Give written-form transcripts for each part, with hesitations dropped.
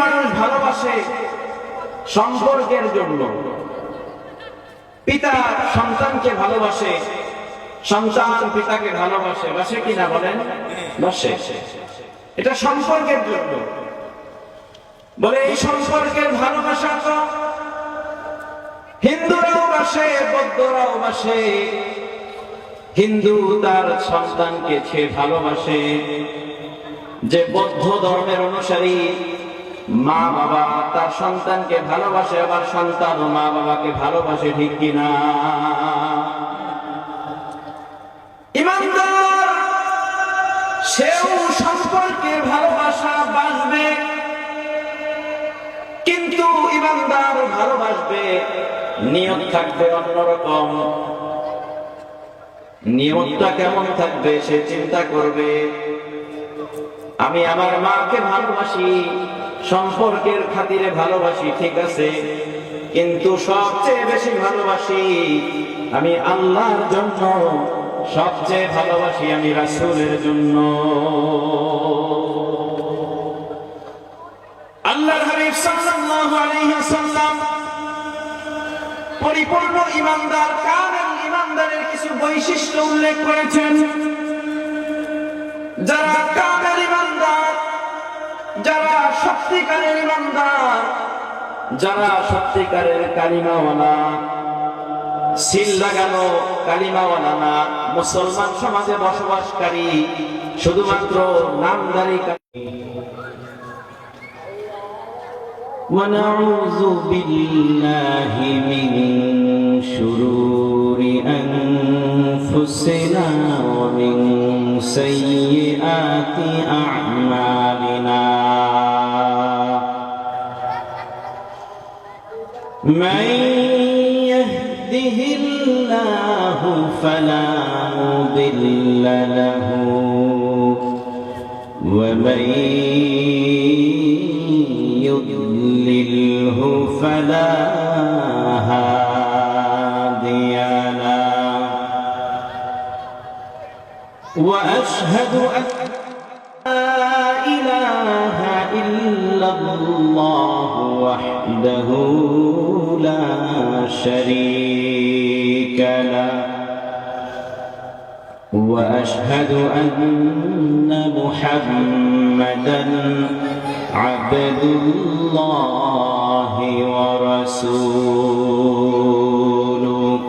মানুষ ভালোবাসে সম্পর্কের জন্য। পিতা সন্তানকে ভালোবাসে, সন্তান পিতাকে ভালোবাসে, বাসে কিনা বলেন? বাসে। এটা সম্পর্কের জন্য। বলে এই সম্পর্কের ভালোবাসা তো হিন্দুরাও বাসে, বৌদ্ধরাও বাসে। হিন্দু তার সন্তানকে সে ভালোবাসে, যে বৌদ্ধ ধর্মের অনুসারী মা বাবা তার সন্তানকে ভালোবাসে, আবার সন্তান ও মা বাবাকে ভালোবাসে, ঠিক কিনা? ইমানদার সেও সম্পর্কের ভালোবাসা বাসবে, কিন্তু ইমানদার ভালোবাসবে, নিয়ত থাকবে অন্যরকম। নিয়তটা কেমন থাকবে সে চিন্তা করবে। আমি আমার মাকে ভালোবাসি, সম্পর্কের খাতিরে ভালোবাসি, ঠিক আছে, কিন্তু সবচেয়ে বেশি ভালোবাসি আমি আল্লাহর জন্য, সবচেয়ে ভালোবাসি আমি রাসূলের জন্য। আল্লাহর হাবিব সাল্লাল্লাহু আলাইহি ওয়াসাল্লাম পরিপূর্ণ ঈমানদার, কামেল ঈমানদারের কিছু বৈশিষ্ট্য উল্লেখ করেছেন। যারা কামেল ঈমানদার, যারা সত্যিকারের ঈমানদার, যারা সত্যিকারের কালিমাওয়ালা, সিল লাগানো কালিমাওয়ালা না, মুসলমান সমাজে বসবাসকারী, শুধুমাত্র নামদারি। ونعوذ بالله من شرور أنفسنا ومن سيئات أعمالنا من يهده الله فلا مضل له ومن يضلله فلا هادي له وأشهد أن لا إله إلا الله وحده لا شريك له وأشهد أن محمدًا عبد الله ورسوله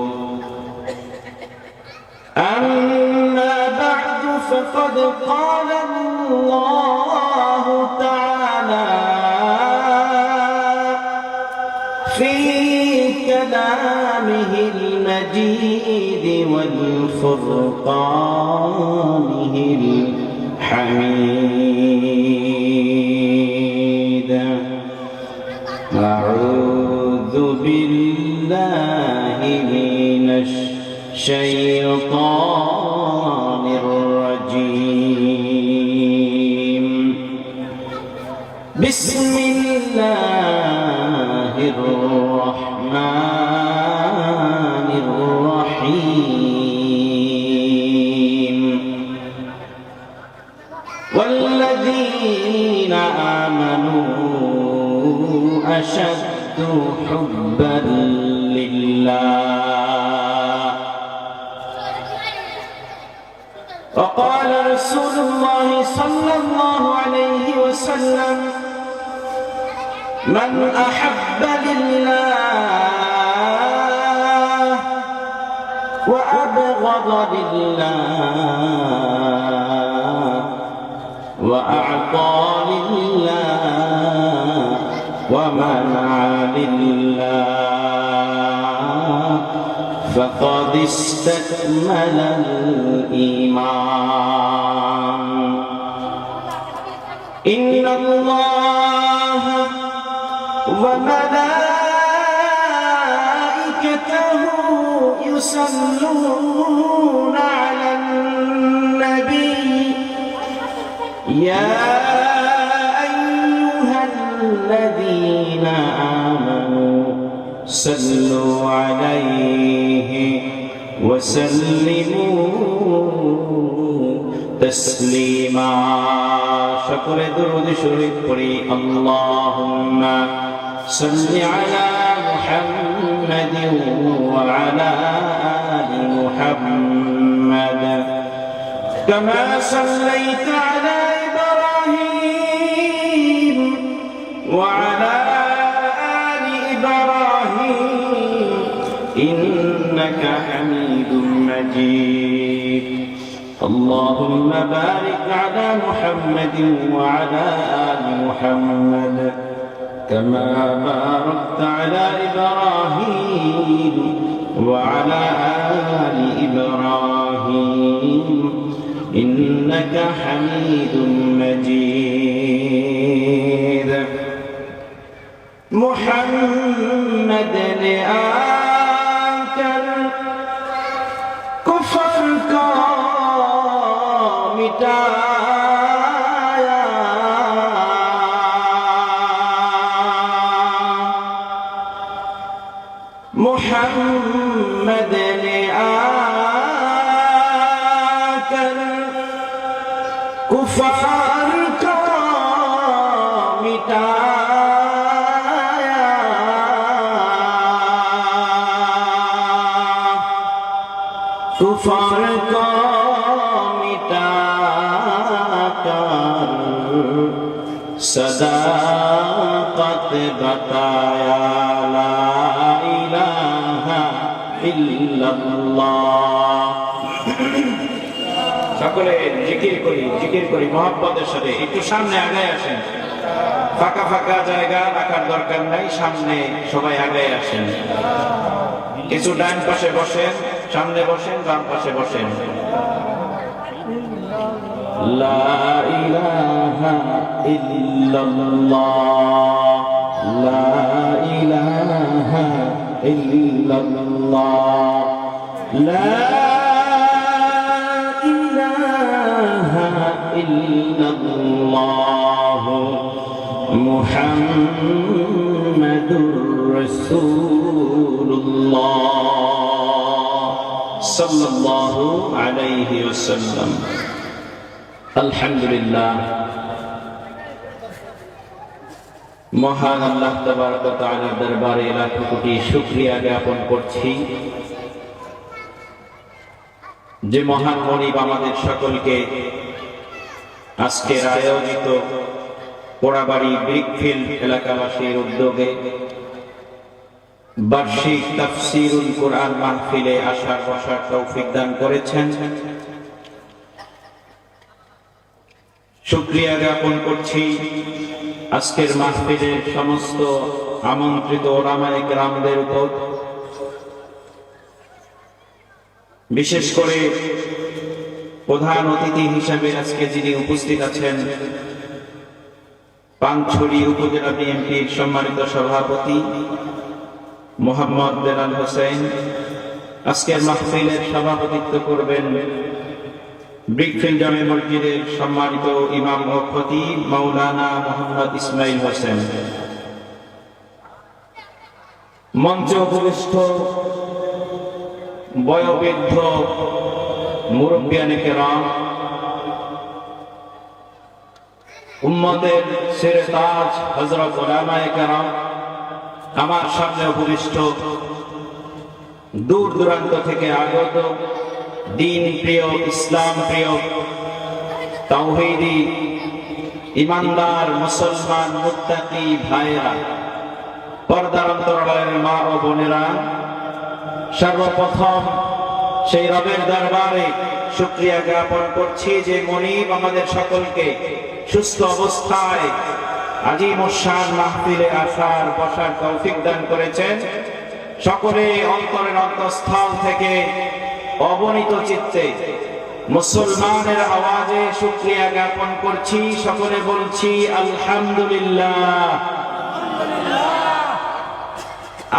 أما بعد فقد قال الله تعالى في كلامه المجيد والفرقانه الحميد أعوذ بالله من الشيطان الرجيم بسم الله الرحمن الرحيم والذين آمنوا أشد حبا لله وقال رسول الله صلى الله عليه وسلم من أحب لله وأبغض لله وأعطى لله ومنع لله فقد استكمل الإيمان إن الله وملائكته يصلون على النبي يا أيها الذين آمنوا صلوا عليه وسلموا تسليما شكر درود شريف قري اللهم صل على محمد وعلى آل محمد كما صليت على إبراهيم وعلى آل إبراهيم إنك حميد مجيد اللهم بارك على محمد وعلى آل محمد كما باركت على إبراهيم وعلى آل إبراهيم إنك حميد مجيد محمد آكل كفر کا مٹایا محمد نے آکر کفار کا مٹایا کفار کا مٹا کر صداقت بتایا لا الہ الا اللہ সকলে জিকির করি মহব্বতের সাথে একটু সামনে আগায় আসেন ফাঁকা ফাঁকা জায়গা রাখার দরকার নাই সামনে সবাই আগায় আসেন কিছু ডান পাশে বসেন সামনে বসেন বাম পাশে বসেন লা ইলাহা ইল্লাল্লাহ লা ইলাহা ইল্লাল্লাহ লা ইলাহা ইল্লাল্লাহ মুহাম্মাদুর রাসূলুল্লাহ সাল্লাল্লাহু আলাইহি ওয়াসাল্লাম আলহামদুলিল্লাহ মহান আল্লাহ তাবারক ওয়া তাআলার দরবারে লাখো কোটি শুকরিয়া জ্ঞাপন করছি যে মহান মনিব আমাদের সকলকে আজকের আয়োজিত পোড়াবাড়ি ব্রিকফিল্ড এলাকাবাসীর উদ্যোগে বার্ষিক তাফসীরুল কোরআন মাহফিলে আসার বসার তৌফিক দান করেছেন শুকরিয়া জ্ঞাপন করছি আজকের মাহফিলের সমস্ত আমন্ত্রিত ওলামায়ে কেরামদের উপর বিশেষ করে প্রধান অতিথি হিসেবে আজকে যিনি উপস্থিত আছেন পানছড়ি উপজেলা বিএনপির সম্মানিত সভাপতি মোহাম্মদ বেলাল হোসেন আজকের মাহফিলের সভাপতিত্ব করবেন ব্রিকফিল্ড জামে মসজিদের সম্মানিত ইমাম ও খতিব মাওলানা মোহাম্মদ ইসমাইল হোসেন মঞ্চে উপবিষ্ট বয়োবৃদ্ধ মুরব্বিয়ানে কেরাম উম্মতের শিরে তাজ হযরত উলামায়ে কেরাম আমার সামনে উপবিষ্ট দূর দূরান্ত থেকে আগত দিন প্রিয় ইসলাম প্রিয় তাওহীদি ইমানদার মুসলমান মুত্তাকি ভাইরা পর্দার অন্তরালের মা ও বোনেরা সর্বপ্রথম সেই রবের দরবারে শুকরিয়া জ্ঞাপন করছি যে মনিব আমাদের সকলকে সুস্থ অবস্থায় আজিম শান মাহফিলে আসার বসার তৌফিক দান করেছেন সকলে অন্তরের অন্তঃস্থল থেকে অবনীত চিত্তে মুসলমানের আওয়াজে শুকরিয়া জ্ঞাপন করছি সকলে বলছি আলহামদুলিল্লাহ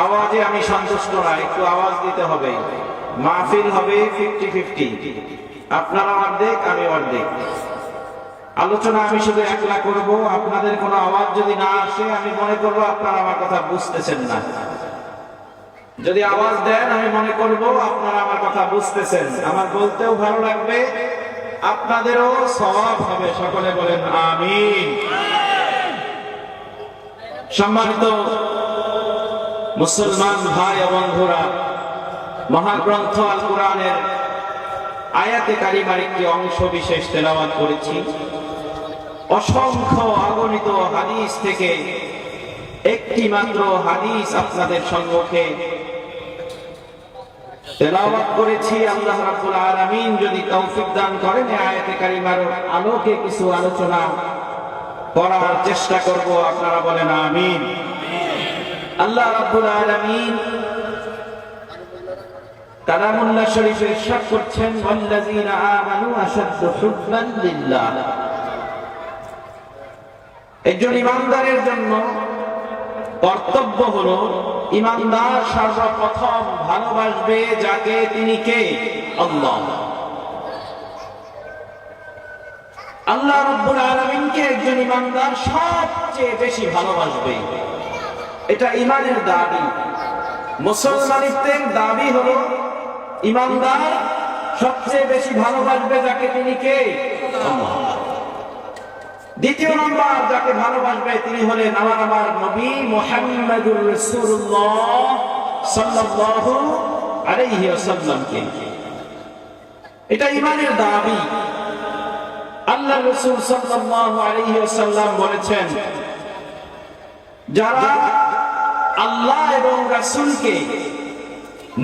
আওয়াজে আমি সন্তুষ্ট না একটু আওয়াজ দিতে হবে মাহফিল হবে 50-50 আপনারা অর্ধেক আমি অর্ধেক আলোচনা আমি শুধু একলা করব আপনাদের কোনো আওয়াজ যদি না আসে আমি মনে করব আপনারা আমার কথা বুঝতেছেন না যদি আওয়াজ দেন আমি মনে করব আপনারা আমার কথা বুঝতেছেন আমার বলতেও ভালো লাগবে আপনাদেরও সওয়াব হবে। সকলে বলেন আমিন। সম্মানিত মুসলমান ভাই ও বন্ধুরা, মহাগ্রন্থ আল কোরআনের আয়াতে কারিমার একটি অংশ বিশেষ তেলাওয়াত করেছি। অসংখ্য অগণিত হাদিস থেকে একটি মাত্র হাদিস আপনাদের সম্মুখে তেলাওয়াত করেছি। আল্লাহ রাব্বুল আলামিন যদি তৌফিক দান করেন, এই আয়াতে কারিমার আলোকে কিছু আলোচনা করার চেষ্টা করব। আপনারা বলেন আমিন। আল্লাহ রাব্বুল আলামিন কালামুল্লাহ শরীফে ইরশাদ করছেন, ওয়াল্লাযীনা আমানু আশাদ্দু হুব্বান লিল্লাহ। একজন ইমানদারের জন্য কর্তব্য হলো, ইমানদার সর্বপ্রথম ভালোবাসবে যাকে, তিনি কে? আল্লাহ। আল্লাহ রাব্বুল আলামিনকে একজন ইমানদার সবচেয়ে বেশি ভালোবাসবে। এটা ঈমানের দাবি। মুসলমানিত্বের দাবি হলো ইমানদার সবচেয়ে বেশি ভালোবাসবে যাকে, তিনি কে? আল্লাহ। দ্বিতীয় নম্বর যাকে ভালোবাসবে তিনি হলেন আমার নবী মুহাম্মদুর রাসূলুল্লাহ সাল্লাল্লাহু আলাইহি ওয়াসাল্লামকে। এটা ঈমানের দাবি। আল্লাহ রাসূল সাল্লাল্লাহু আলাইহি ওয়াসাল্লাম বলেছেন, যারা আল্লাহ এবং রাসূলকে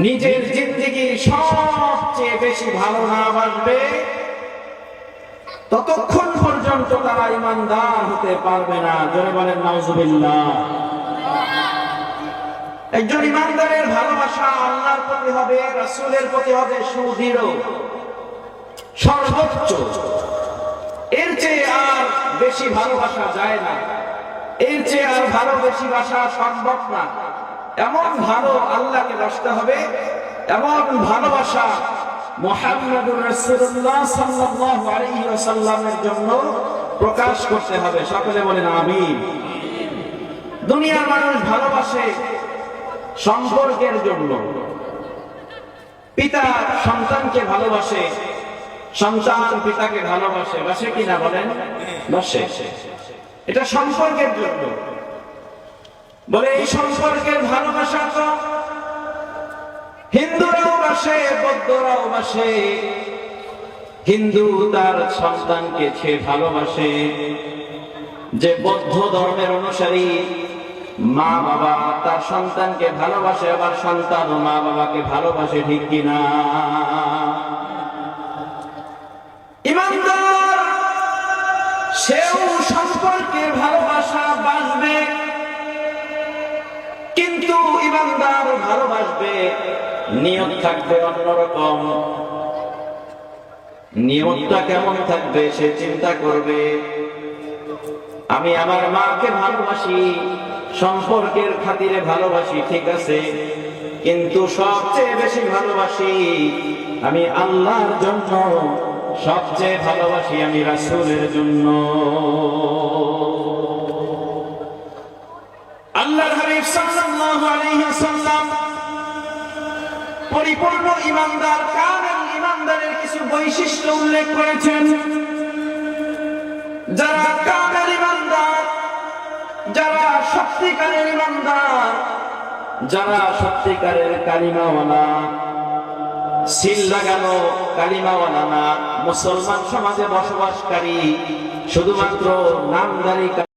নিজের জিন্দেগীর সবচেয়ে বেশি ভালো না বাসবে, ততক্ষণ পর্যন্ত তারা ইমানদার হতে পারবে না। জোরে বলেন নাউজুবিল্লাহ। একজন ইমানদারের ভালোবাসা আল্লাহর প্রতি হবে, রাসূলের প্রতি হবে সুদৃঢ়, সর্বোচ্চ। এর চেয়ে আর বেশি ভালোবাসা যায় না, এর চেয়ে আর ভালো বেশি বাসা সম্ভব না। এমন ভালো আল্লাহকে বাসতে হবে, এমন ভালোবাসা মুহাম্মদুর রাসূলুল্লাহ সাল্লাল্লাহু আলাইহি ওয়াসাল্লামের জন্য প্রকাশ করতে হবে। সকলে বলেন আমিন। দুনিয়ার মানুষ ভালোবাসে সম্পর্কের জন্য। পিতা সন্তানকে ভালোবাসে, সন্তান পিতাকে ভালোবাসে। বাসে কিনা বলেন? বাসে। এটা সম্পর্কের জন্য। বলে এই সম্পর্কের ভালোবাসা তো হিন্দুরাও বাসে, বৌদ্ধরাও বাসে। হিন্দু তার সন্তানকে সে ভালোবাসে, যে বৌদ্ধ ধর্মের অনুসারী মা বাবা তার সন্তানকে ভালোবাসে, আবার সন্তান ও মা বাবাকে ভালোবাসে। ঠিক কিনা? ইমানদার সেও সম্পর্কের ভালোবাসা বাসবে, কিন্তু ইমানদার ভালোবাসবে, নিয়ত থাকবে অন্যরকম। নিয়তটা কেমন থাকবে সে চিন্তা করবে। আমি আমার মাকে ভালোবাসি, সম্পর্কের খাতিরে ভালোবাসি, ঠিক আছে, কিন্তু সবচেয়ে বেশি ভালোবাসি আমি আল্লাহর জন্য, সবচেয়ে ভালোবাসি আমি রাসূলের জন্য। আল্লাহর হাবিব সাল্লাল্লাহু আলাইহি ওয়াসাল্লাম পরিপূর্ণ ইমানদার, কামেল ইমানদারের কিছু বৈশিষ্ট্য উল্লেখ করেছেন। যারা কামেল ইমানদার, যারা সত্যিকারের ইমানদার, যারা সত্যিকারের কালিমাওয়ালা, সিল লাগানো কালিমাওয়ালা না, মুসলমান সমাজে বসবাসকারী, শুধুমাত্র নামদারি